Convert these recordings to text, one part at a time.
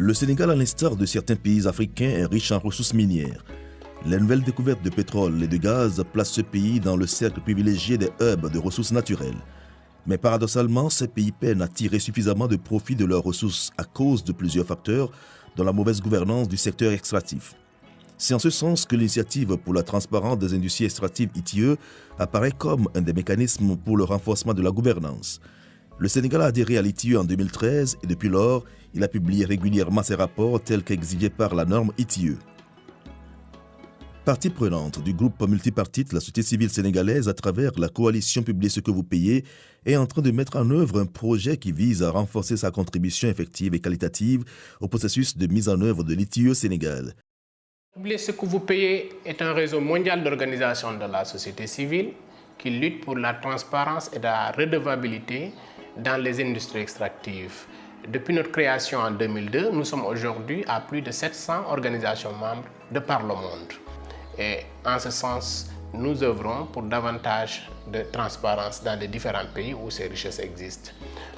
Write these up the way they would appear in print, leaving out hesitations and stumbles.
Le Sénégal, à l'instar de certains pays africains, est riche en ressources minières. La nouvelle découverte de pétrole et de gaz place ce pays dans le cercle privilégié des hubs de ressources naturelles. Mais paradoxalement, ces pays peinent à tirer suffisamment de profit de leurs ressources à cause de plusieurs facteurs, dont la mauvaise gouvernance du secteur extractif. C'est en ce sens que l'initiative pour la transparence des industries extractives ITIE apparaît comme un des mécanismes pour le renforcement de la gouvernance. Le Sénégal a adhéré à l'ITIE en 2013 et depuis lors, il a publié régulièrement ses rapports tels qu'exigés par la norme ITIE. Partie prenante du groupe multipartite, la société civile sénégalaise, à travers la coalition Publiez ce que vous payez, est en train de mettre en œuvre un projet qui vise à renforcer sa contribution effective et qualitative au processus de mise en œuvre de l'ITIE Sénégal. Publiez ce que vous payez est un réseau mondial d'organisations de la société civile qui lutte pour la transparence et la redevabilité dans les industries extractives. Depuis notre création en 2002, nous sommes aujourd'hui à plus de 700 organisations membres de par le monde. Et en ce sens, nous œuvrons pour davantage de transparence dans les différents pays où ces richesses existent.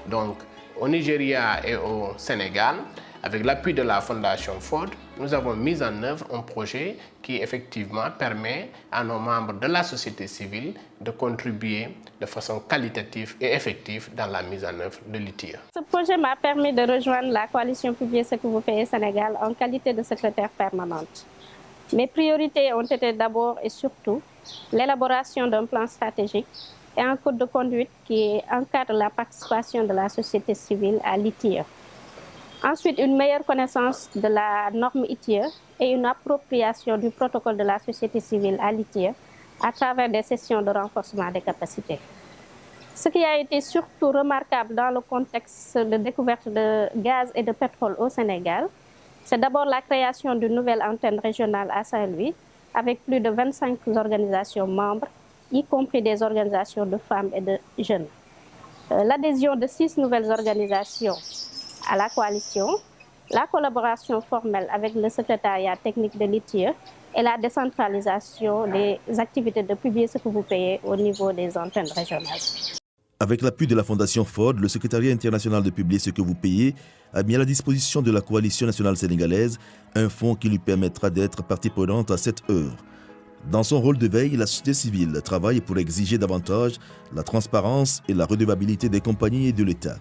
Donc, au Nigeria et au Sénégal, avec l'appui de la Fondation Ford, nous avons mis en œuvre un projet qui effectivement permet à nos membres de la société civile de contribuer de façon qualitative et effective dans la mise en œuvre de l'ITIE. Ce projet m'a permis de rejoindre la coalition Publiez ce que vous payez Sénégal en qualité de secrétaire permanente. Mes priorités ont été d'abord et surtout l'élaboration d'un plan stratégique et un code de conduite qui encadre la participation de la société civile à l'ITIE. Ensuite, une meilleure connaissance de la norme ITIE et une appropriation du protocole de la société civile à l'ITIE à travers des sessions de renforcement des capacités. Ce qui a été surtout remarquable dans le contexte de découverte de gaz et de pétrole au Sénégal, c'est d'abord la création d'une nouvelle antenne régionale à Saint-Louis avec plus de 25 organisations membres, y compris des organisations de femmes et de jeunes. L'adhésion de 6 nouvelles organisations à la coalition, la collaboration formelle avec le secrétariat technique de l'ITIE et la décentralisation des activités de Publiez ce que vous payez au niveau des antennes régionales. Avec l'appui de la Fondation Ford, le secrétariat international de Publiez ce que vous payez a mis à la disposition de la coalition nationale sénégalaise un fonds qui lui permettra d'être partie prenante à cette œuvre. Dans son rôle de veille, la société civile travaille pour exiger davantage la transparence et la redevabilité des compagnies et de l'État.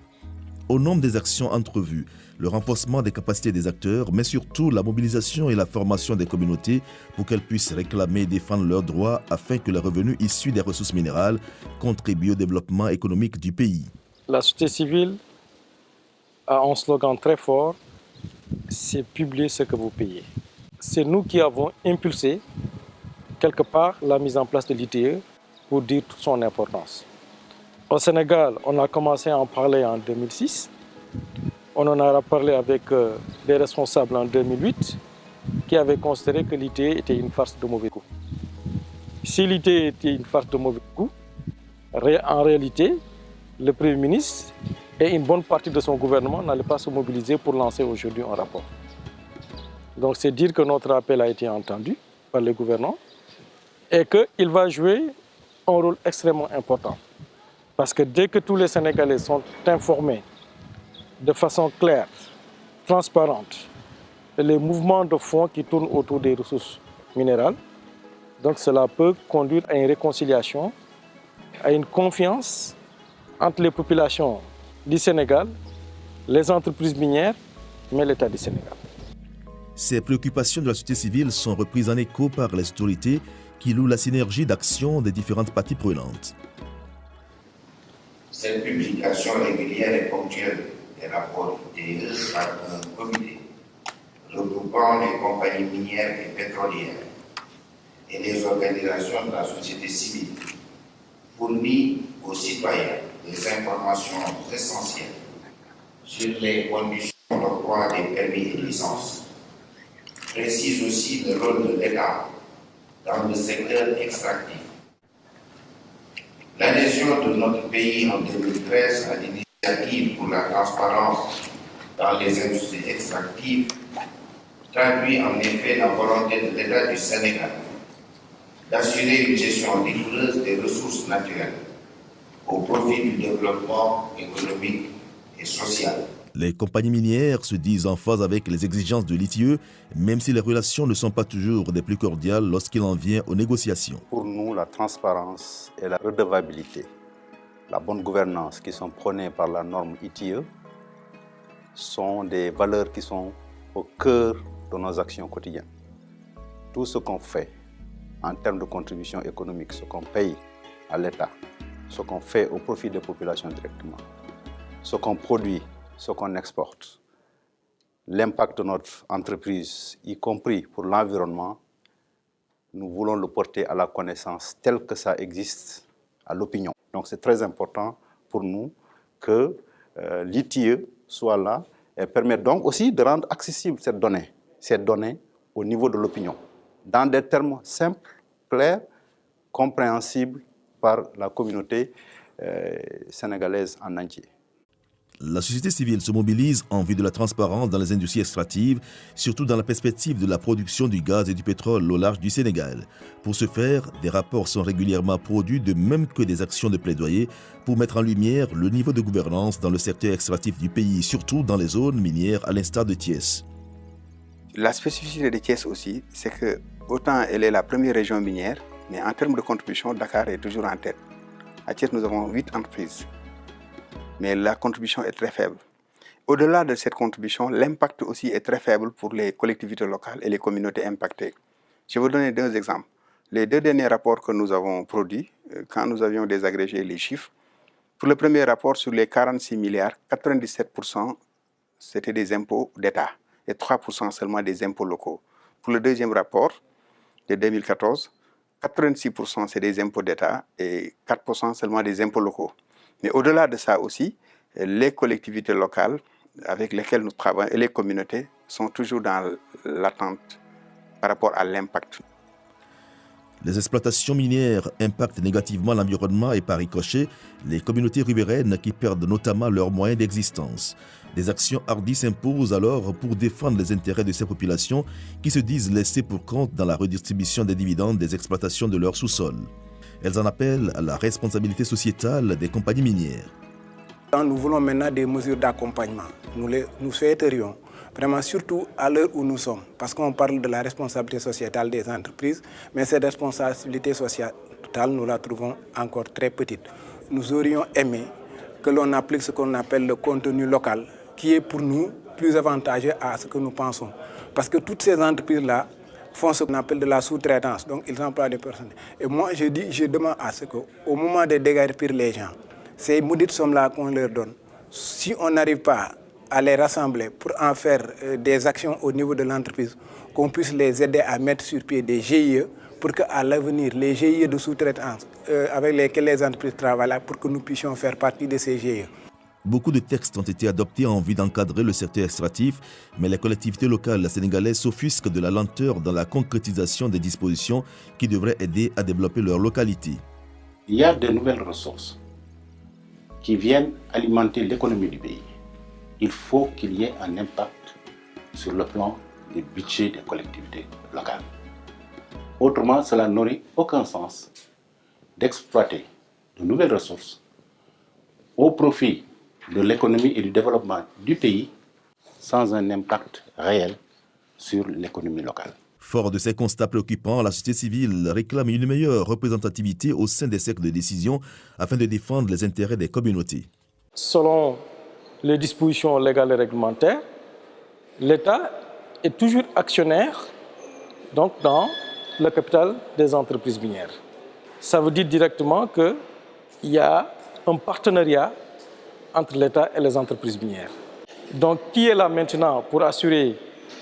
Au nombre des actions entrevues, le renforcement des capacités des acteurs, mais surtout la mobilisation et la formation des communautés pour qu'elles puissent réclamer et défendre leurs droits afin que les revenus issus des ressources minérales contribuent au développement économique du pays. La société civile a un slogan très fort, c'est Publiez ce que vous payez. C'est nous qui avons impulsé quelque part la mise en place de l'ITIE pour dire toute son importance. Au Sénégal, on a commencé à en parler en 2006. On en a parlé avec des responsables en 2008 qui avaient considéré que l'ITIE était une farce de mauvais goût. Si l'ITIE était une farce de mauvais goût, en réalité, le Premier ministre et une bonne partie de son gouvernement n'allaient pas se mobiliser pour lancer aujourd'hui un rapport. Donc c'est dire que notre appel a été entendu par les gouvernants et qu'il va jouer un rôle extrêmement important. Parce que dès que tous les Sénégalais sont informés de façon claire, transparente, les mouvements de fonds qui tournent autour des ressources minérales, donc cela peut conduire à une réconciliation, à une confiance entre les populations du Sénégal, les entreprises minières, mais l'État du Sénégal. Ces préoccupations de la société civile sont reprises en écho par les autorités qui louent la synergie d'action des différentes parties prenantes. Cette publication régulière et ponctuelle des rapports ITIE par un comité regroupant les compagnies minières et pétrolières et les organisations de la société civile fournit aux citoyens des informations essentielles sur les conditions d'octroi des permis et licences, précise aussi le rôle de l'État dans le secteur extractif. L'adhésion de notre pays en 2013 à l'initiative pour la transparence dans les industries extractives traduit en effet la volonté de l'État du Sénégal d'assurer une gestion rigoureuse des ressources naturelles au profit du développement économique et social. Les compagnies minières se disent en phase avec les exigences de l'ITIE, même si les relations ne sont pas toujours des plus cordiales lorsqu'il en vient aux négociations. Pour nous, la transparence et la redevabilité, la bonne gouvernance qui sont prônées par la norme ITIE sont des valeurs qui sont au cœur de nos actions quotidiennes. Tout ce qu'on fait en termes de contribution économique, ce qu'on paye à l'État, ce qu'on fait au profit des populations directement, ce qu'on produit, ce qu'on exporte, l'impact de notre entreprise, y compris pour l'environnement, nous voulons le porter à la connaissance telle que ça existe à l'opinion. Donc c'est très important pour nous que l'ITIE soit là et permette donc aussi de rendre accessible ces données au niveau de l'opinion, dans des termes simples, clairs, compréhensibles par la communauté sénégalaise en entier. La société civile se mobilise en vue de la transparence dans les industries extractives, surtout dans la perspective de la production du gaz et du pétrole au large du Sénégal. Pour ce faire, des rapports sont régulièrement produits, de même que des actions de plaidoyer pour mettre en lumière le niveau de gouvernance dans le secteur extractif du pays, surtout dans les zones minières à l'instar de Thiès. La spécificité de Thiès aussi, c'est que autant elle est la première région minière, mais en termes de contribution, Dakar est toujours en tête. À Thiès, nous avons 8 entreprises. Mais la contribution est très faible. Au-delà de cette contribution, l'impact aussi est très faible pour les collectivités locales et les communautés impactées. Je vais vous donner 2 exemples. Les 2 derniers rapports que nous avons produits, quand nous avions désagrégé les chiffres, pour le premier rapport, sur les 46 milliards, 97% c'était des impôts d'État et 3% seulement des impôts locaux. Pour le deuxième rapport de 2014, 86% c'est des impôts d'État et 4% seulement des impôts locaux. Mais au-delà de ça aussi, les collectivités locales avec lesquelles nous travaillons et les communautés sont toujours dans l'attente par rapport à l'impact. Les exploitations minières impactent négativement l'environnement et par ricochet les communautés riveraines qui perdent notamment leurs moyens d'existence. Des actions hardies s'imposent alors pour défendre les intérêts de ces populations qui se disent laissées pour compte dans la redistribution des dividendes des exploitations de leur sous-sol. Elles en appellent à la responsabilité sociétale des compagnies minières. Nous voulons maintenant des mesures d'accompagnement. Nous souhaiterions, vraiment surtout à l'heure où nous sommes, parce qu'on parle de la responsabilité sociétale des entreprises, mais cette responsabilité sociétale, nous la trouvons encore très petite. Nous aurions aimé que l'on applique ce qu'on appelle le contenu local, qui est pour nous plus avantageux à ce que nous pensons. Parce que toutes ces entreprises-là font ce qu'on appelle de la sous-traitance, donc ils emploient des personnes. Et moi, je demande à ce qu'au moment de déguerpir les gens, ces maudites sommes-là qu'on leur donne, si on n'arrive pas à les rassembler pour en faire des actions au niveau de l'entreprise, qu'on puisse les aider à mettre sur pied des GIE pour qu'à l'avenir, les GIE de sous-traitance avec lesquels les entreprises travaillent, pour que nous puissions faire partie de ces GIE. Beaucoup de textes ont été adoptés en vue d'encadrer le secteur extractif, mais les collectivités locales sénégalaises s'offusquent de la lenteur dans la concrétisation des dispositions qui devraient aider à développer leur localité. Il y a de nouvelles ressources qui viennent alimenter l'économie du pays. Il faut qu'il y ait un impact sur le plan des budgets des collectivités locales. Autrement, cela n'aurait aucun sens d'exploiter de nouvelles ressources au profit de l'économie et du développement du pays sans un impact réel sur l'économie locale. Fort de ces constats préoccupants, la société civile réclame une meilleure représentativité au sein des cercles de décision afin de défendre les intérêts des communautés. Selon les dispositions légales et réglementaires, l'État est toujours actionnaire donc, dans le capital des entreprises minières. Ça veut dire directement qu'il y a un partenariat entre l'État et les entreprises minières. Donc, qui est là maintenant pour assurer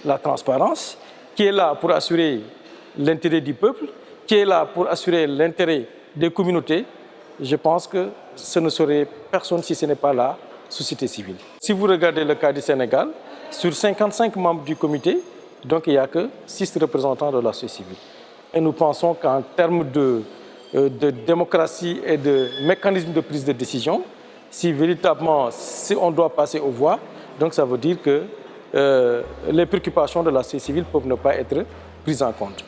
la transparence? Qui est là pour assurer l'intérêt du peuple? Qui est là pour assurer l'intérêt des communautés? Je pense que ce ne serait personne si ce n'est pas la société civile. Si vous regardez le cas du Sénégal, sur 55 membres du comité, donc il n'y a que 6 représentants de la société civile. Et nous pensons qu'en termes de démocratie et de mécanisme de prise de décision, si véritablement on doit passer aux voix, donc ça veut dire que les préoccupations de la société civile peuvent ne pas être prises en compte.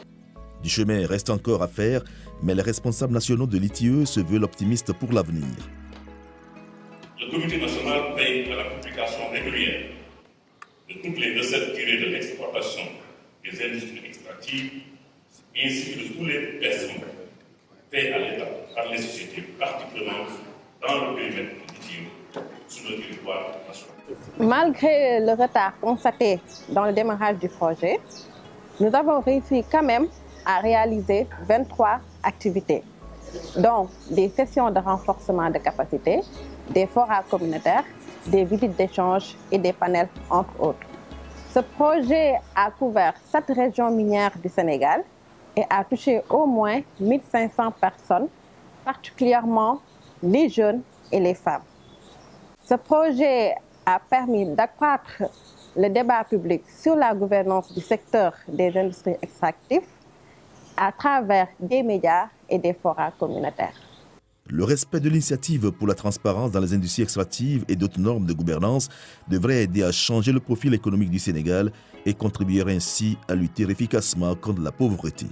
Du chemin reste encore à faire, mais les responsables nationaux de l'ITIE se veulent optimistes pour l'avenir. le Comité national veille à la publication régulière de toutes les recettes tirées de l'exploitation des industries extractives ainsi que de tous les versements faits à l'État par les sociétés parties prenantes dans le périmètre de sur le territoire national. Malgré le retard constaté dans le démarrage du projet, nous avons réussi quand même à réaliser 23 activités, dont des sessions de renforcement de capacité, des forats communautaires, des visites d'échange et des panels, entre autres. Ce projet a couvert 7 régions minières du Sénégal et a touché au moins 1500 personnes, particulièrement les jeunes et les femmes. Ce projet a permis d'accroître le débat public sur la gouvernance du secteur des industries extractives à travers des médias et des forats communautaires. Le respect de l'initiative pour la transparence dans les industries extractives et d'autres normes de gouvernance devrait aider à changer le profil économique du Sénégal et contribuer ainsi à lutter efficacement contre la pauvreté.